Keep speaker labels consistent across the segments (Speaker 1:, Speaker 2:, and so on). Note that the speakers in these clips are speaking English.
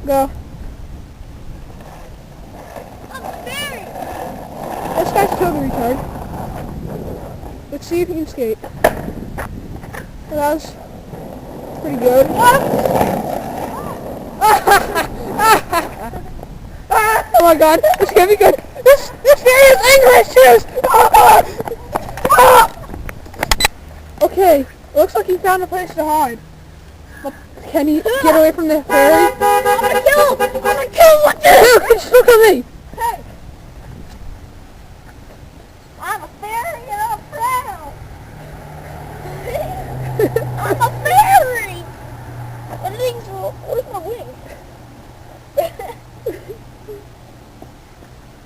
Speaker 1: Go.
Speaker 2: I'm fairy.
Speaker 1: This guy's totally retarded. Let's see if he can skate. Well, that was pretty good. Oh my god, this is gonna be good. This fairy is English shoes! Okay, looks like he found a place to hide. But can he get away from the fairy?
Speaker 2: I'm gonna kill him. I'm gonna kill him with this.
Speaker 1: Dude, just look at me!
Speaker 2: Hey. I'm a fairy and I'm proud. I'm a fairy. And things will, where's my wings?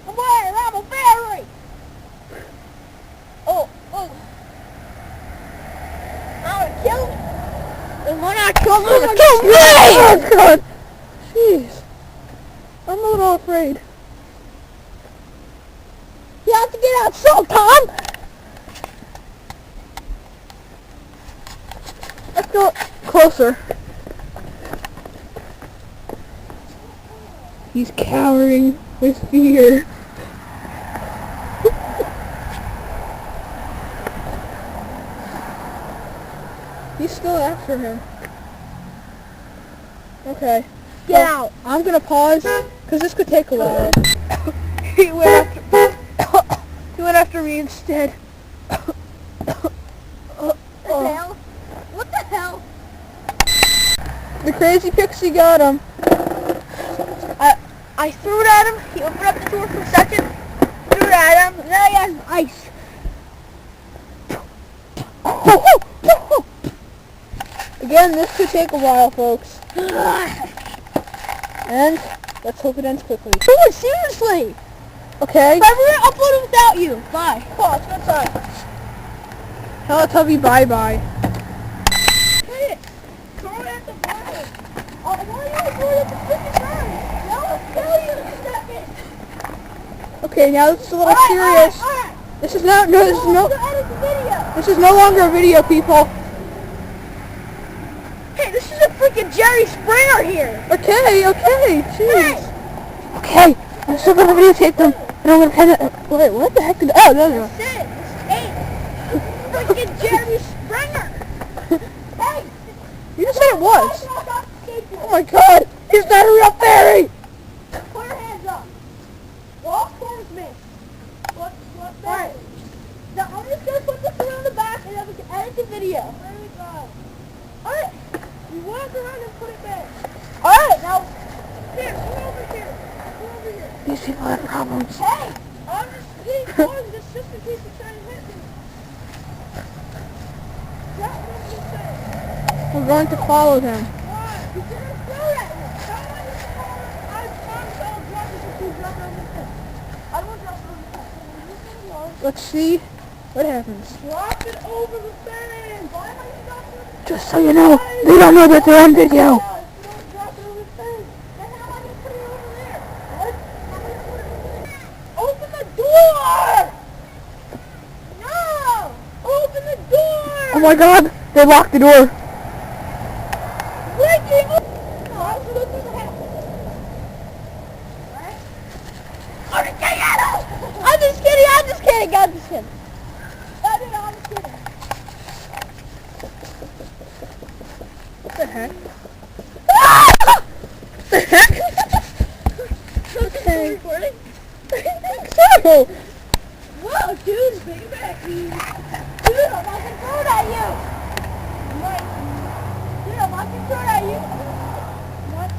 Speaker 2: Come on, I'm a fairy. Oh. I'm gonna kill him. And when I kill him, I'm gonna kill me.
Speaker 1: Oh god! Jeez. I'm a little afraid.
Speaker 2: You have to get out so, Tom.
Speaker 1: Let's go closer. He's cowering with fear. He's still after him. Okay.
Speaker 2: Get out.
Speaker 1: I'm gonna pause, because this could take a while. he went after me instead.
Speaker 2: What the hell? What the hell?
Speaker 1: The crazy pixie got him.
Speaker 2: I threw it at him. He opened up the door for a second. Threw it at him. And then I got his ice.
Speaker 1: Again, this could take a while, folks. And let's hope it ends quickly.
Speaker 2: Dude, seriously.
Speaker 1: Okay.
Speaker 2: If I'm gonna upload it without you. Bye. Come on, let's go inside.
Speaker 1: Teletubby bye-bye.
Speaker 2: Hey, throw it at the bird. Oh, why are you throwing it at the freaking bird? No, I'll kill you. Stop it.
Speaker 1: Okay, now this is a little serious.
Speaker 2: All right.
Speaker 1: This is not, no, this is no,
Speaker 2: Edit the video.
Speaker 1: this is no longer a video, people.
Speaker 2: Hey, this is a freaking Jerry Springer here.
Speaker 1: Okay, jeez.
Speaker 2: Hey.
Speaker 1: Okay, I'm still gonna videotape them, and I'm gonna kind of, wait, what the heck did, oh, no.
Speaker 2: That's it. It's freaking Jerry Springer. Hey.
Speaker 1: You just said it was.
Speaker 2: Oh
Speaker 1: Oh my god, he's not a real fairy.
Speaker 2: Put your hands up. Walk towards me. What Alright. Now I'm just gonna put this around the back and then we can edit the video. There we go. Alright. You walk around and put it back. Alright, now here, come over here. Come over here.
Speaker 1: These people have problems.
Speaker 2: Hey! I'm just getting close just in case you're trying to hit me. That's what you said.
Speaker 1: We're going to follow them.
Speaker 2: Why? You didn't throw at me. Tell me you I promise I'll drop it if you drop it on the tip. I don't drop it on the tip.
Speaker 1: Let's see what happens.
Speaker 2: Drop it over the fence. Why am I dropping it?
Speaker 1: Just so you know, they don't know that they're on video.
Speaker 2: If you don't drop it over the fence, then how am I going to put it over there? What? How am I going to put it over there? Open the door! No! Open the door!
Speaker 1: Oh my god, they locked the door.
Speaker 2: Breaking! No, I was going through the house. Right? I'm just kidding! I'm just kidding! I'm just kidding! I'm just kidding! I'm just kidding!
Speaker 1: What the heck?
Speaker 2: What the heck? Okay. Recording?
Speaker 1: So,
Speaker 2: Whoa, dude, bring it back, dude. Dude, I'm not gonna throw it at you. Dude, I'm not gonna throw it at you. What?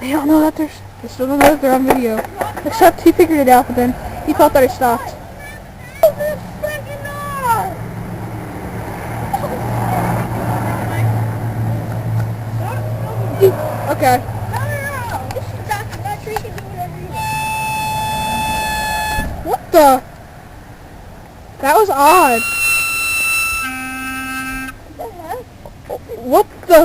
Speaker 1: they don't know that they still don't know that they're on video. Except he figured it out, but then he thought that I stopped.
Speaker 2: Open the freaking door!
Speaker 1: Okay.
Speaker 2: No. This is Dr. Nuttree. You can do whatever you want.
Speaker 1: What the? That was odd.
Speaker 2: What the heck?
Speaker 1: What the?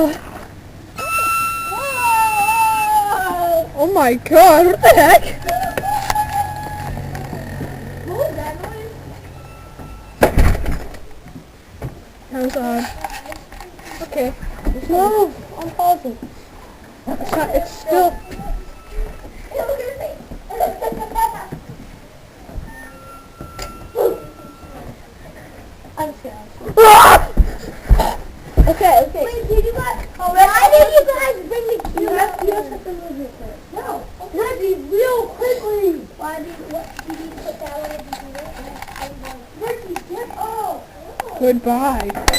Speaker 2: Whoa!
Speaker 1: Oh my god, what the heck?
Speaker 2: What was that noise?
Speaker 1: That was odd. Okay.
Speaker 2: No, I'm pausing.
Speaker 1: It's still...
Speaker 2: I'm scared.
Speaker 1: Ah!
Speaker 2: Okay. Wait, did you guys... Why did you guys bring the cube? You have to move it first. No. Reggie, real quickly. Why did you put that on the computer? Reggie, get off.
Speaker 1: Goodbye.